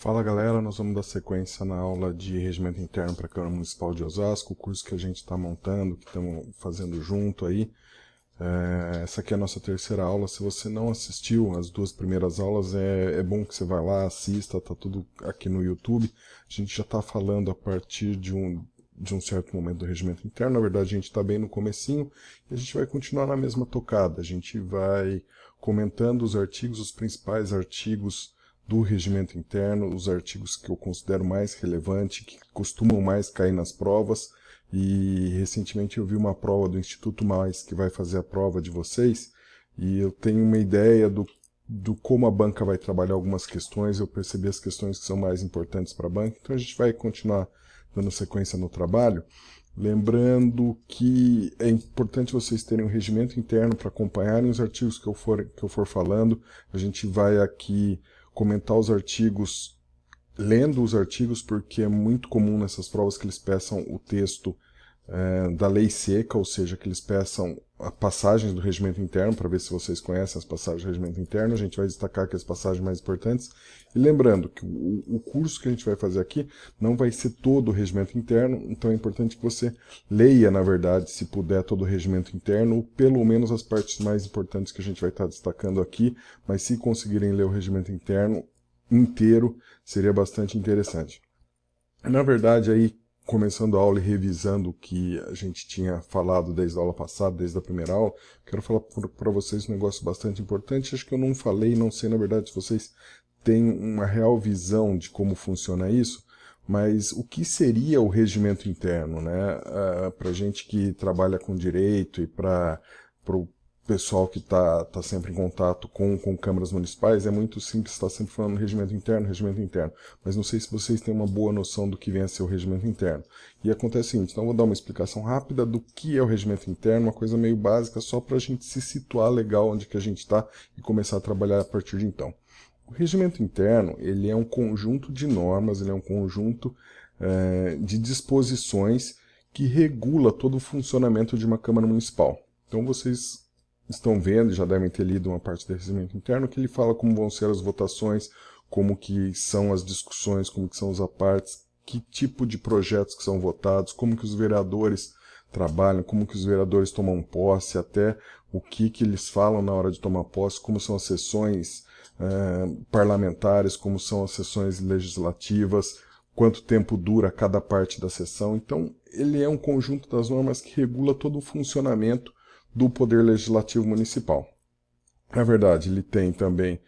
Fala galera, nós vamos dar sequência na aula de Regimento Interno para a Câmara Municipal de Osasco, o curso que a gente está montando, que estamos fazendo junto aí. Essa aqui é a nossa terceira aula. Se você não assistiu as duas primeiras aulas, é bom que você vá lá, assista, tá tudo aqui no YouTube. A gente já está falando a partir de um certo momento do Regimento Interno. Na verdade, a gente está bem no comecinho e a gente vai continuar na mesma tocada. A gente vai comentando os artigos, os principais artigos do Regimento Interno, os artigos que eu considero mais relevantes, que costumam mais cair nas provas. E recentemente eu vi uma prova do Instituto Mais, que vai fazer a prova de vocês, e eu tenho uma ideia do como a banca vai trabalhar algumas questões. Eu percebi as questões que são mais importantes para a banca, então a gente vai continuar dando sequência no trabalho. Lembrando que é importante vocês terem um regimento interno para acompanharem os artigos que eu for falando. A gente vai aqui comentar os artigos, lendo os artigos, porque é muito comum nessas provas que eles peçam o texto da lei seca, ou seja, que eles peçam passagens do regimento interno, para ver se vocês conhecem as passagens do regimento interno. A gente vai destacar aqui as passagens mais importantes. E lembrando que o curso que a gente vai fazer aqui não vai ser todo o regimento interno, então é importante que você leia, na verdade, se puder, todo o regimento interno, ou pelo menos as partes mais importantes que a gente vai estar destacando aqui, mas se conseguirem ler o regimento interno inteiro, seria bastante interessante. Na verdade, aí, começando a aula e revisando o que a gente tinha falado desde a aula passada, desde a primeira aula, quero falar para vocês um negócio bastante importante. Acho que eu não falei, não sei na verdade se vocês têm uma real visão de como funciona isso, mas o que seria o regimento interno, né? Para gente que trabalha com direito e para o pessoal que está sempre em contato com câmaras municipais, é muito simples estar sempre falando regimento interno, mas não sei se vocês têm uma boa noção do que vem a ser o regimento interno. E acontece o seguinte, então eu vou dar uma explicação rápida do que é o regimento interno, uma coisa meio básica, só para a gente se situar legal onde que a gente está e começar a trabalhar a partir de então. O regimento interno, ele é um conjunto de normas, ele é um conjunto de disposições que regula todo o funcionamento de uma Câmara Municipal. Então vocês estão vendo, já devem ter lido uma parte do regimento interno, que ele fala como vão ser as votações, como que são as discussões, como que são os apartes, que tipo de projetos que são votados, como que os vereadores trabalham, como que os vereadores tomam posse, até o que eles falam na hora de tomar posse, como são as sessões parlamentares, como são as sessões legislativas, quanto tempo dura cada parte da sessão. Então, ele é um conjunto das normas que regula todo o funcionamento do Poder Legislativo Municipal. Na verdade, ele tem também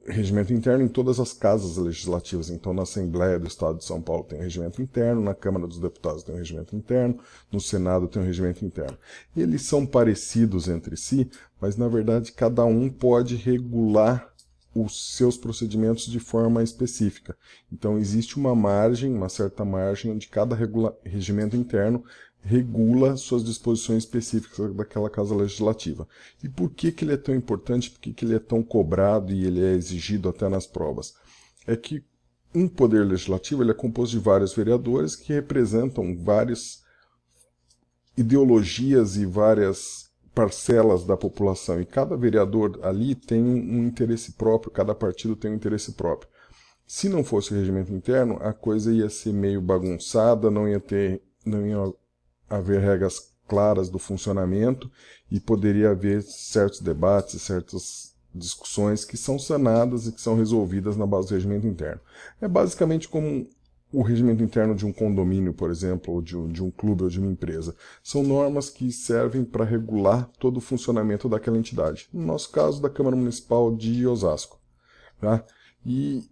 regimento interno em todas as casas legislativas. Então, na Assembleia do Estado de São Paulo tem um regimento interno, na Câmara dos Deputados tem um regimento interno, no Senado tem um regimento interno. Eles são parecidos entre si, mas, na verdade, cada um pode regular os seus procedimentos de forma específica. Então, existe uma certa margem, onde cada regimento interno regula suas disposições específicas daquela casa legislativa. E por que ele é tão importante, por que ele é tão cobrado e ele é exigido até nas provas? É que um poder legislativo ele é composto de vários vereadores que representam várias ideologias e várias parcelas da população, e cada vereador ali tem um interesse próprio, cada partido tem um interesse próprio. Se não fosse o regimento interno, a coisa ia ser meio bagunçada, não ia haver regras claras do funcionamento e poderia haver certos debates, certas discussões que são sanadas e que são resolvidas na base do regimento interno. É basicamente como o regimento interno de um condomínio, por exemplo, ou de um clube ou de uma empresa. São normas que servem para regular todo o funcionamento daquela entidade. No nosso caso, da Câmara Municipal de Osasco. Tá? E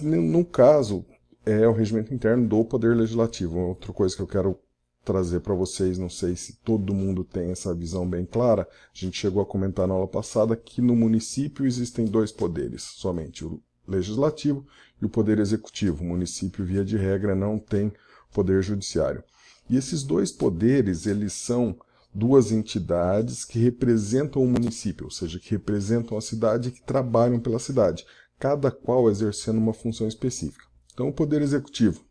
no caso, é o regimento interno do Poder Legislativo. Outra coisa que eu quero trazer para vocês, não sei se todo mundo tem essa visão bem clara, a gente chegou a comentar na aula passada que no município existem dois poderes, somente o legislativo e o poder executivo. O município, via de regra, não tem poder judiciário. E esses dois poderes, eles são duas entidades que representam o município, ou seja, que representam a cidade e que trabalham pela cidade, cada qual exercendo uma função específica. Então, o poder executivo,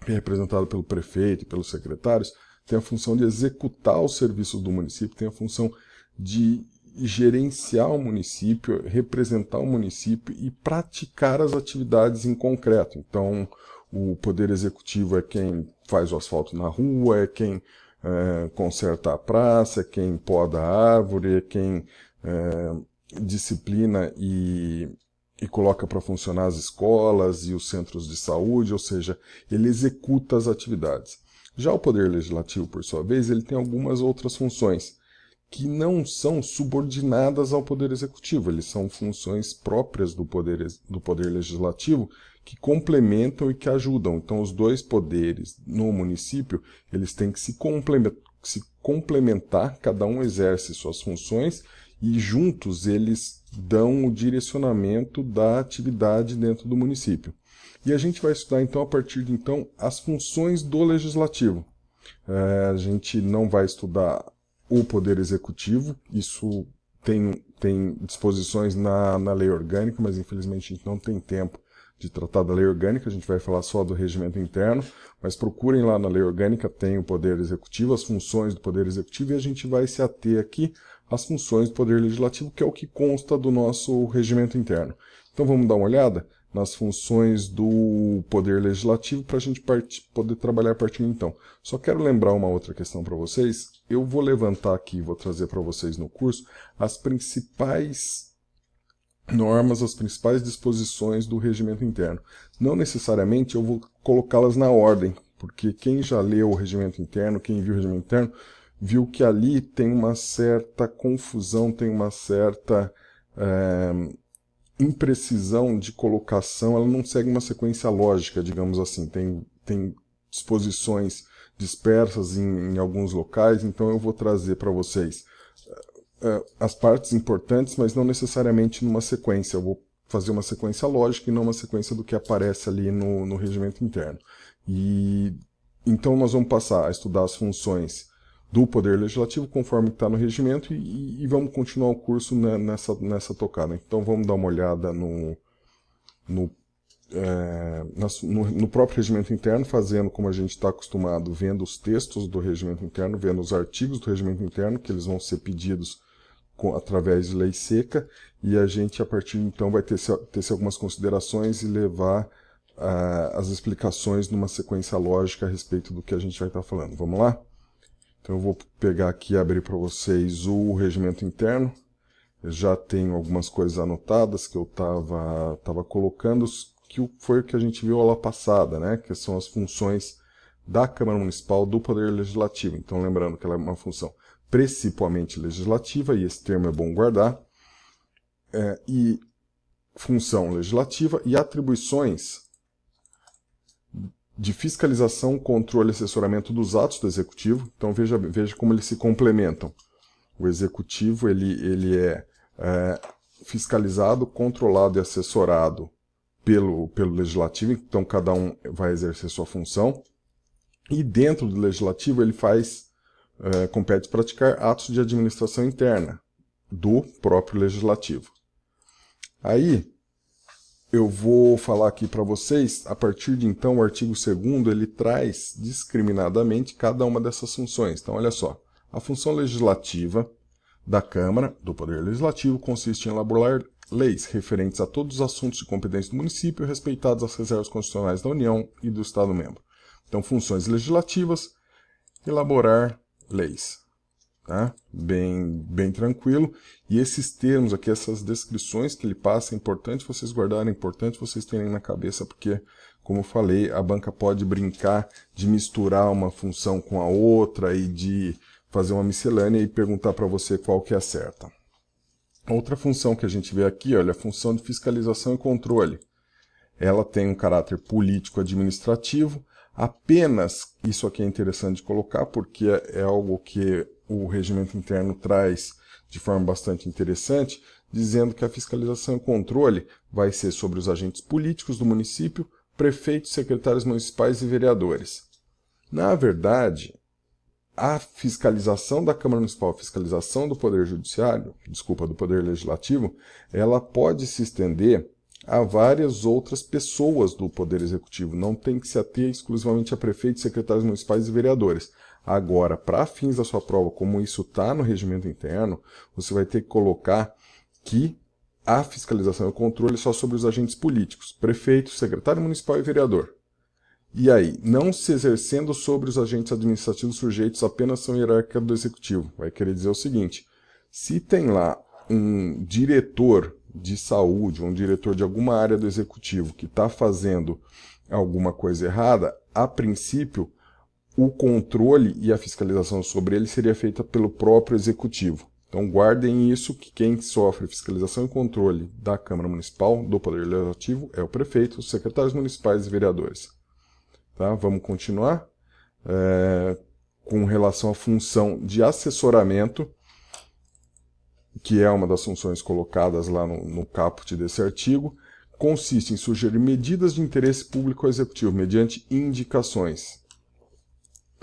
que é representado pelo prefeito e pelos secretários, tem a função de executar os serviços do município, tem a função de gerenciar o município, representar o município e praticar as atividades em concreto. Então, o Poder Executivo é quem faz o asfalto na rua, é quem conserta a praça, é quem poda a árvore, é quem disciplina e coloca para funcionar as escolas e os centros de saúde, ou seja, ele executa as atividades. Já o Poder Legislativo, por sua vez, ele tem algumas outras funções que não são subordinadas ao Poder Executivo, eles são funções próprias do poder Legislativo que complementam e que ajudam. Então, os dois poderes no município, eles têm que se complementar, cada um exerce suas funções e juntos eles dão o direcionamento da atividade dentro do município. E a gente vai estudar então, a partir de então, as funções do Legislativo. A gente não vai estudar o Poder Executivo, isso tem disposições na lei orgânica, mas infelizmente a gente não tem tempo de tratar da lei orgânica, a gente vai falar só do regimento interno, mas procurem lá na lei orgânica, tem o Poder Executivo, as funções do Poder Executivo, e a gente vai se ater aqui às funções do Poder Legislativo, que é o que consta do nosso regimento interno. Então vamos dar uma olhada nas funções do Poder Legislativo para a gente poder trabalhar a partir de então. Só quero lembrar uma outra questão para vocês. Eu vou levantar aqui, vou trazer para vocês no curso as principais normas, as principais disposições do regimento interno. Não necessariamente eu vou colocá-las na ordem, porque quem já leu o regimento interno, quem viu o regimento interno, viu que ali tem uma certa confusão, tem uma certa imprecisão de colocação, ela não segue uma sequência lógica, digamos assim, tem disposições dispersas em alguns locais, então eu vou trazer para vocês as partes importantes, mas não necessariamente numa sequência, eu vou fazer uma sequência lógica e não uma sequência do que aparece ali no regimento interno. E então nós vamos passar a estudar as funções do Poder Legislativo, conforme está no regimento, e vamos continuar o curso nessa tocada. Então vamos dar uma olhada no próprio regimento interno, fazendo como a gente está acostumado, vendo os textos do regimento interno, vendo os artigos do regimento interno, que eles vão ser pedidos através de lei seca, e a gente, a partir de então, vai ter algumas considerações e levar as explicações numa sequência lógica a respeito do que a gente vai estar falando. Vamos lá? Então eu vou pegar aqui e abrir para vocês o regimento interno. Eu já tenho algumas coisas anotadas que eu estava colocando, que foi o que a gente viu aula passada, né? Que são as funções da Câmara Municipal do Poder Legislativo. Então lembrando que ela é uma função principalmente legislativa, e esse termo é bom guardar, e função legislativa e atribuições de fiscalização, controle e assessoramento dos atos do Executivo. Então veja como eles se complementam. O Executivo ele é fiscalizado, controlado e assessorado pelo Legislativo, então cada um vai exercer sua função. E dentro do Legislativo ele compete praticar atos de administração interna do próprio Legislativo. Aí eu vou falar aqui para vocês, a partir de então, o artigo 2º, ele traz discriminadamente cada uma dessas funções. Então, olha só, a função legislativa da Câmara, do Poder Legislativo, consiste em elaborar leis referentes a todos os assuntos de competência do município, respeitados as reservas constitucionais da União e do Estado-membro. Então, funções legislativas, elaborar leis. Tá? Bem tranquilo. E esses termos aqui, essas descrições que ele passa, é importante vocês guardarem, é importante vocês terem na cabeça, porque, como eu falei, a banca pode brincar de misturar uma função com a outra e de fazer uma miscelânea e perguntar para você qual que é a certa. Outra função que a gente vê aqui, olha, a função de fiscalização e controle. Ela tem um caráter político-administrativo. Apenas, isso aqui é interessante de colocar, porque é algo que o regimento interno traz de forma bastante interessante, dizendo que a fiscalização e controle vai ser sobre os agentes políticos do município, prefeitos, secretários municipais e vereadores. Na verdade, a fiscalização da Câmara Municipal, a fiscalização do Poder Judiciário, do Poder Legislativo, ela pode se estender a várias outras pessoas do Poder Executivo. Não tem que se ater exclusivamente a prefeitos, secretários municipais e vereadores. Agora, para fins da sua prova, como isso está no regimento interno, você vai ter que colocar que a fiscalização e o controle só sobre os agentes políticos, prefeito, secretário municipal e vereador. E aí, não se exercendo sobre os agentes administrativos sujeitos apenas à ação hierárquica do executivo. Vai querer dizer o seguinte, se tem lá um diretor de saúde, um diretor de alguma área do executivo que está fazendo alguma coisa errada, a princípio, o controle e a fiscalização sobre ele seria feita pelo próprio executivo. Então guardem isso, que quem sofre fiscalização e controle da Câmara Municipal, do Poder Legislativo, é o prefeito, os secretários municipais e vereadores. Tá? Vamos continuar. Com relação à função de assessoramento, que é uma das funções colocadas lá no caput desse artigo, consiste em sugerir medidas de interesse público ao executivo, mediante indicações.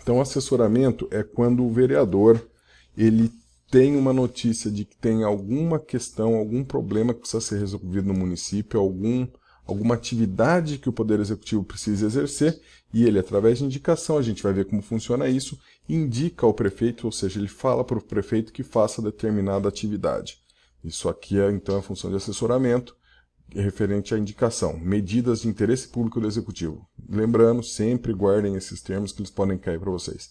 Então, assessoramento é quando o vereador ele tem uma notícia de que tem alguma questão, algum problema que precisa ser resolvido no município, alguma atividade que o Poder Executivo precisa exercer, e ele, através de indicação, a gente vai ver como funciona isso, indica ao prefeito, ou seja, ele fala para o prefeito que faça determinada atividade. Isso aqui é, então, a função de assessoramento, referente à indicação, medidas de interesse público do Executivo. Lembrando, sempre guardem esses termos que eles podem cair para vocês.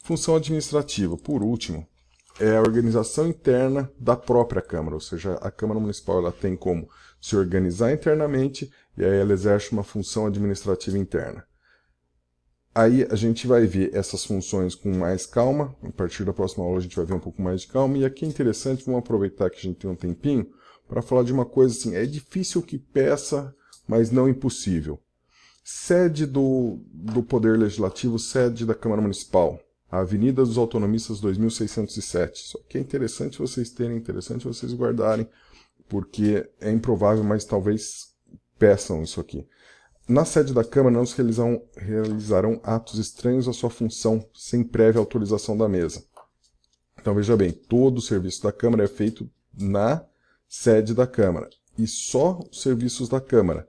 Função administrativa, por último, é a organização interna da própria Câmara, ou seja, a Câmara Municipal ela tem como se organizar internamente e aí ela exerce uma função administrativa interna. Aí a gente vai ver essas funções com mais calma, a partir da próxima aula a gente vai ver um pouco mais de calma, e aqui é interessante, vamos aproveitar que a gente tem um tempinho, para falar de uma coisa assim, é difícil que peça, mas não impossível. Sede do Poder Legislativo, sede da Câmara Municipal, a Avenida dos Autonomistas 2607. Isso aqui é interessante vocês terem, interessante vocês guardarem, porque é improvável, mas talvez peçam isso aqui. Na sede da Câmara não se realizarão atos estranhos à sua função, sem prévia autorização da mesa. Então veja bem, todo o serviço da Câmara é feito na sede da Câmara, e só os serviços da Câmara.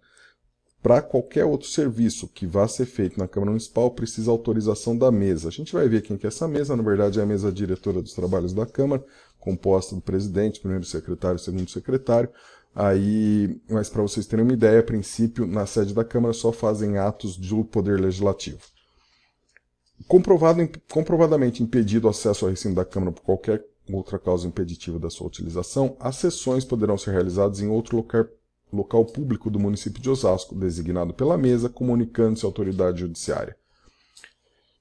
Para qualquer outro serviço que vá ser feito na Câmara Municipal, precisa autorização da mesa. A gente vai ver quem que é essa mesa, na verdade é a mesa diretora dos trabalhos da Câmara, composta do presidente, primeiro secretário, segundo secretário. Mas para vocês terem uma ideia, a princípio, na sede da Câmara só fazem atos do Poder Legislativo. Comprovadamente impedido o acesso ao recinto da Câmara por qualquer outra causa impeditiva da sua utilização, as sessões poderão ser realizadas em outro local público do município de Osasco, designado pela mesa, comunicando-se à autoridade judiciária.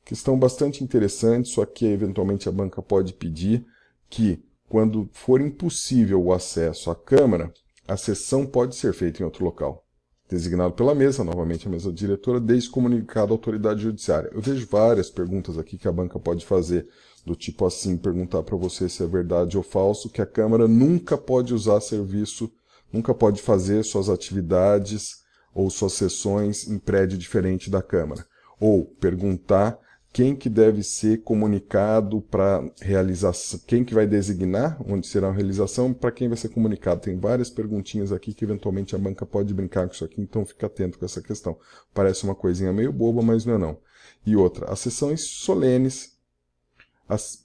Questão bastante interessante, só que eventualmente a banca pode pedir que, quando for impossível o acesso à Câmara, a sessão pode ser feita em outro local, designado pela mesa, novamente a mesa diretora, desde comunicado à autoridade judiciária. Eu vejo várias perguntas aqui que a banca pode fazer, do tipo assim, perguntar para você se é verdade ou falso, que a Câmara nunca pode usar serviço, nunca pode fazer suas atividades ou suas sessões em prédio diferente da Câmara. Ou perguntar quem que deve ser comunicado para realização, quem que vai designar onde será a realização, para quem vai ser comunicado. Tem várias perguntinhas aqui que eventualmente a banca pode brincar com isso aqui, então fica atento com essa questão. Parece uma coisinha meio boba, mas não é não. E outra, as sessões solenes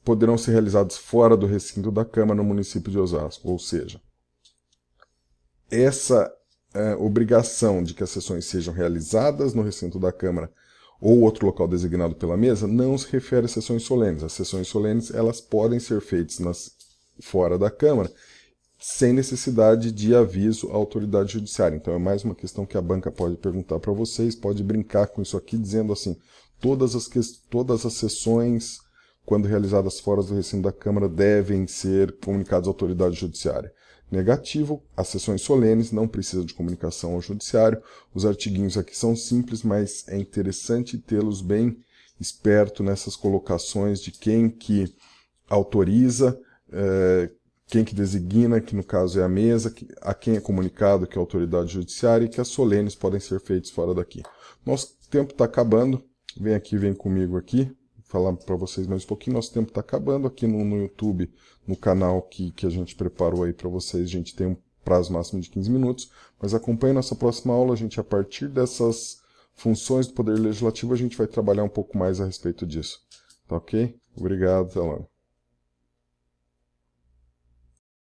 poderão ser realizadas fora do recinto da Câmara no município de Osasco, ou seja, essa obrigação de que as sessões sejam realizadas no recinto da Câmara ou outro local designado pela mesa não se refere a sessões solenes. As sessões solenes elas podem ser feitas fora da Câmara sem necessidade de aviso à autoridade judiciária. Então é mais uma questão que a banca pode perguntar para vocês, pode brincar com isso aqui, dizendo assim, todas as sessões, quando realizadas fora do recinto da Câmara, devem ser comunicadas à autoridade judiciária. Negativo, as sessões solenes não precisam de comunicação ao judiciário. Os artiguinhos aqui são simples, mas é interessante tê-los bem esperto nessas colocações de quem que autoriza, quem que designa, que no caso é a mesa, a quem é comunicado, que é a autoridade judiciária, e que as solenes podem ser feitas fora daqui. Nosso tempo está acabando, vem comigo aqui, falar para vocês mais um pouquinho. Nosso tempo está acabando aqui no YouTube, no canal que a gente preparou aí para vocês. A gente tem um prazo máximo de 15 minutos, mas acompanhe nossa próxima aula. A gente, a partir dessas funções do Poder Legislativo, a gente vai trabalhar um pouco mais a respeito disso. Tá ok? Obrigado, até logo.